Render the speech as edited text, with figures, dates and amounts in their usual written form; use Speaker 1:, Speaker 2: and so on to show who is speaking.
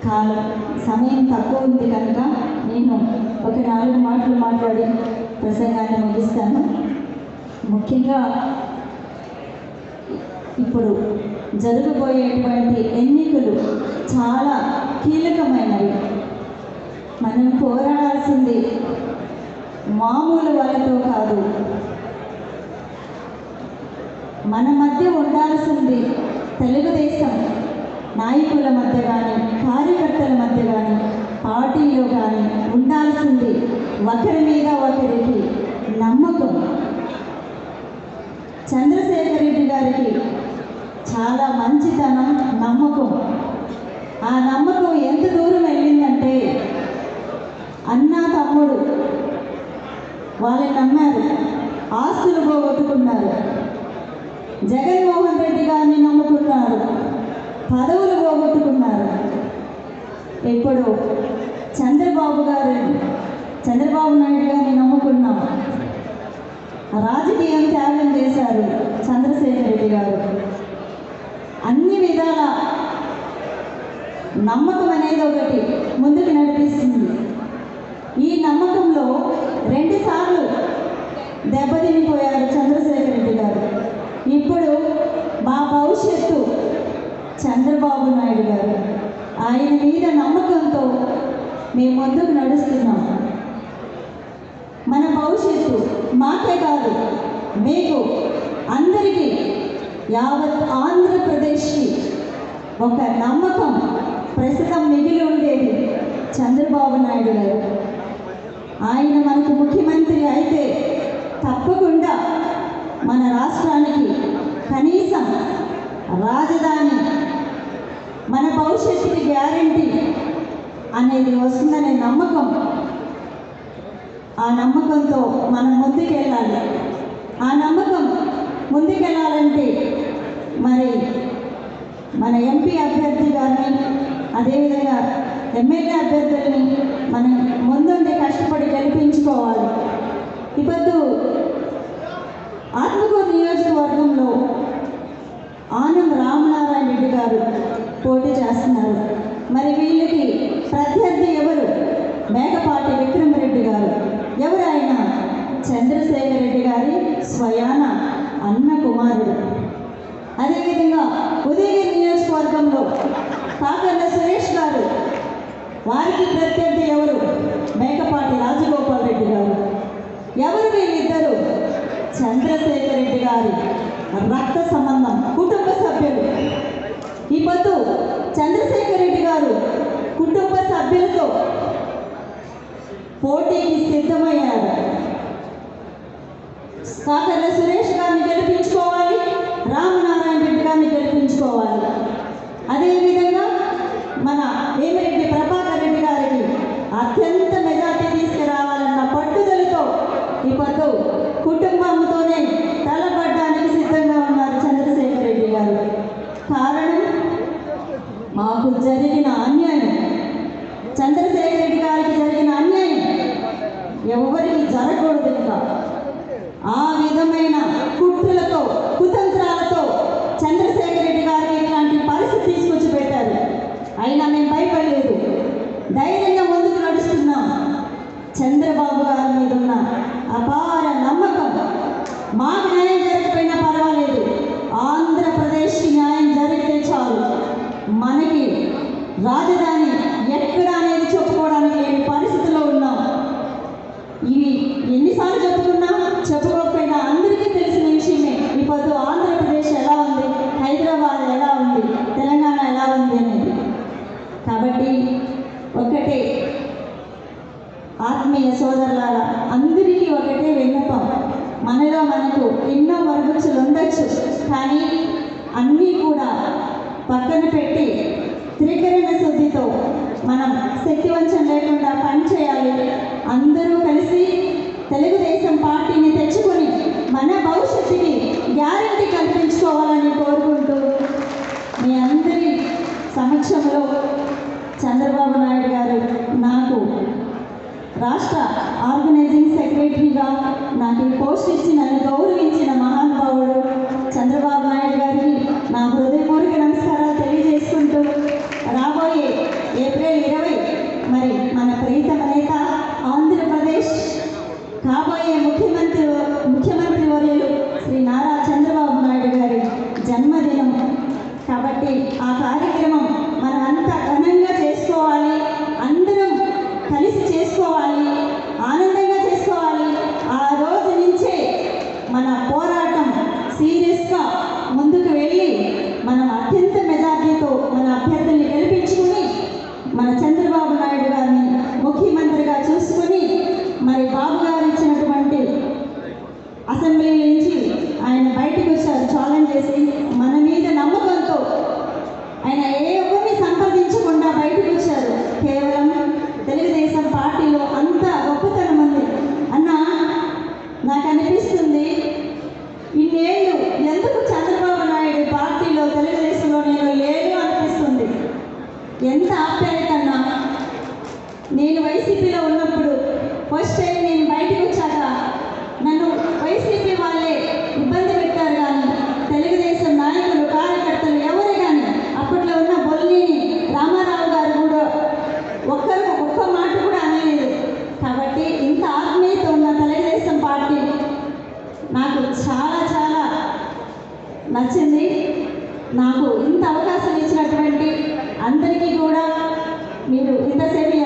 Speaker 1: కాలం సమయం తక్కువ ఉంది కనుక నేను ఒక 4 మాటలు మాట్లాడి ప్రసంగాన్ని ముగిస్తాను. ముఖ్యంగా ఇప్పుడు జరగబోయేటువంటి ఎన్నికలు చాలా కీలకమైనవి. మనం పోరాడాల్సింది మామూలు వాళ్ళతో కాదు, మన మధ్య ఉండాల్సింది తెలుగుదేశం నాయకుల మధ్య కానీ కార్యకర్తల మధ్య కానీ పార్టీలో కానీ ఉండాల్సింది ఒకరి మీద ఒకరికి నమ్మకం. చంద్రశేఖర్ రెడ్డి గారికి చాలా మంచితనం, నమ్మకం. ఆ నమ్మకం ఎంత దూరం వెళ్ళిందంటే అన్నా తమ్ముడు వాళ్ళని నమ్మారు, ఆస్తులు పోగొట్టుకున్నారు. జగన్మోహన్ రెడ్డి గారిని నమ్ముకున్నారు, పదవులు పోగొట్టుకున్నారు. ఇప్పుడు చంద్రబాబు నాయుడు గారిని నమ్ముకున్నాం. రాజకీయం త్యాగం చేశారు చంద్రశేఖర్ రెడ్డి గారు. అన్ని విధాల నమ్మకం అనేది ఒకటి ముందుకు నడిపిస్తుంది. ఈ నమ్మకంలో 2 సార్లు దెబ్బతినిపోయారు చంద్రశేఖర్ రెడ్డి గారు. ఇప్పుడు మా భవిష్యత్తు చంద్రబాబు నాయుడు గారు. ఆయన మీద నమ్మకంతో మేము ముందుకు నడుస్తున్నాం. మన భవిష్యత్తు మాకే కాదు, మీకు అందరికీ, యావత్ ఆంధ్రప్రదేశ్కి ఒక నమ్మకం ప్రస్తుతం మిగిలి ఉండేది చంద్రబాబు నాయుడు గారు. ఆయన మనకు ముఖ్యమంత్రి అయితే తప్పకుండా మన రాష్ట్రానికి కనీసం రాజధాని, మన భవిష్యత్తుకి గ్యారంటీ అనేది వస్తుందనే నమ్మకం. ఆ నమ్మకంతో మనం ముందుకెళ్ళాలి. ఆ నమ్మకం ముందుకెళ్ళాలంటే మరి మన ఎంపీ అభ్యర్థి గారిని, అదేవిధంగా ఎమ్మెల్యే అభ్యర్థుల్ని మనం ముందుండి కష్టపడి గెలిపించుకోవాలి. ఇప్పుడు ఆత్మకూరు నియోజకవర్గంలో ఆనం రామనారాయణ రెడ్డి గారు పోటీ చేస్తున్నారు. మరి వీళ్ళకి ప్రత్యర్థి ఎవరు? మేకపాటి విక్రమరెడ్డి గారు. ఎవరు ఆయన? చంద్రశేఖర్ రెడ్డి గారి స్వయాన అన్న కుమారుడు. అదేవిధంగా ఉదయగిరి నియోజకవర్గంలో కాకర్ల సురేష్ గారు, వారికి ప్రత్యర్థి ఎవరు? మేకపాటి రాజగోపాల్ రెడ్డి గారు. ఎవరు వీళ్ళిద్దరు? చంద్రశేఖర్ రెడ్డి గారి రక్త సంబంధం, కుటుంబ సభ్యులు. ఈ పొద్దు చంద్రశేఖర్ రెడ్డి గారు కుటుంబ సభ్యులతో పోటీకి సిద్ధమయ్యారు. కాకర్ల సురేష్ గారిని గెలిపించుకోవాలి, రామనారాయణ రెడ్డి గారిని గెలిపించుకోవాలి. అదేవిధంగా మన వేమిరెడ్డి ప్రభాకర్ రెడ్డి గారికి అత్యంత మెజార్టీ తీసుకురావాలన్న పట్టుదలతో ఈ పొద్దు కుటుంబంతోనే తలపడడానికి సిద్ధంగా ఉన్నారు చంద్రశేఖర్ రెడ్డి గారు. కారణం మాకు జరిగిన అన్యాయం, చంద్రశేఖర్ రెడ్డి గారికి జరిగిన అన్యాయం ఎవరికి జరగకూడదు. ఇంకా ఆ విధమైన కుట్రలతో, కుతంత్రాలతో చంద్రశేఖర్ రెడ్డి గారికి ఇట్లాంటి పరిస్థితి తీసుకొచ్చి పెట్టారు. అయినా మేము భయపడలేదు, ధైర్యంగా ముందుకు నడుస్తున్నాం. చంద్రబాబు గారి మీద ఉన్న అపార నమ్మకం. మాకు న్యాయం జరగకపోయినా పర్వాలేదు, ఆంధ్రప్రదేశ్కి న్యాయం జరిగితే చాలు. మనకి రాజధాని ఎక్కడ అనేది చెప్పుకోవడానికి లేని పరిస్థితిలో ఉన్నాం. ఇవి ఎన్నిసార్లు చెప్పుకోకపోయినా అందరికీ తెలిసిన విషయమే. ఇప్పుడు ఆంధ్రప్రదేశ్ ఎలా ఉంది, హైదరాబాద్ ఎలా ఉంది, తెలంగాణ ఎలా ఉంది అనేది. కాబట్టి ఒకటే ఆత్మీయ సోదరులారా, అందరికీ ఒకటే విన్నపం. మనలో మనకు ఎన్నో మరుగుచ్చులు ఉండొచ్చు, కానీ అన్నీ కూడా పక్కన పెట్టి త్రికరణ శుద్ధితో మనం శక్తివంచం లేకుండా పనిచేయాలి. అందరూ కలిసి తెలుగుదేశం పార్టీని తెచ్చుకొని మన భవిష్యత్తుకి గ్యారంటీ కల్పించుకోవాలని కోరుకుంటూ మీ అందరి సమక్షంలో చంద్రబాబు నాయుడు గారు నాకు రాష్ట్ర ఆర్గనైజింగ్ సెక్రటరీగా నాకు ఈ పోస్ట్ ఇచ్చి నన్ను గౌరవించిన మహానుభావుడు చంద్రబాబు నాయుడు గారికి నా హృదయపూర్వక నమస్కారాలు తెలియజేసుకుంటూ రాబోయే 2020 మరి మన ప్రీతమ నేత ఆంధ్రప్రదేశ్ కాబోయే ముఖ్యమంత్రి వర్యులు శ్రీ నారా చంద్రబాబు నాయుడు గారి జన్మదినం కాబట్టి ఆ కార్యక్రమం మనం అంతా ఘనంగా చేసుకోవాలి, అందరం కలిసి చేసుకోవాలి, ఆనందంగా చేసుకోవాలి. ఆ రోజు నుంచే మన పోరాటం సీరియస్గా ముందుకు వెళ్ళి మనం అత్యంత మెజార్టీతో మన అభ్యర్థుల్ని గెలిపించుకుని మన చంద్రబాబు నాయుడు గారిని ముఖ్యమంత్రిగా చూసుకుని మరి బాబు గారు ఇచ్చినటువంటి అసెంబ్లీ నుంచి ఆయన బయటకు వచ్చారు ఛాలెంజ్ చేసి. మన మీద నమ్మకంతో ఆయన ఏ ఒక్కరిని సంప్రదించకుండా బయటకు వచ్చారు. కేవలం తెలుగుదేశం పార్టీలో అంత గొప్పతనం ఉంది అన్న. నాకు అనిపిస్తుంది ఇన్నేళ్ళు ఎందుకు చంద్రబాబు నాయుడు పార్టీలో తెలుగుదేశంలో నేను లేను అనిపిస్తుంది. ఎంత ఆప్యాయతన్నా. నేను వైసీపీలో ఉన్నప్పుడు ఫస్ట్ టైం నేను బయటకు వచ్చాక నన్ను వైసీపీ వాళ్ళే ఇబ్బంది పెట్టారు, కానీ తెలుగుదేశం నాయకులు కార్యకర్తలు ఎవరే కానీ అప్పట్లో ఉన్న బొల్లిని రామారావు గారు కూడా ఒక్క మాట కూడా అనలేదు. కాబట్టి ఇంత ఆత్మీయత ఉన్న తెలుగుదేశం పార్టీ నాకు చాలా చాలా నచ్చింది. నాకు ఇంత అవకాశం ఇచ్చినటువంటి అందరికీ కూడా మీరు ఇంతసేపు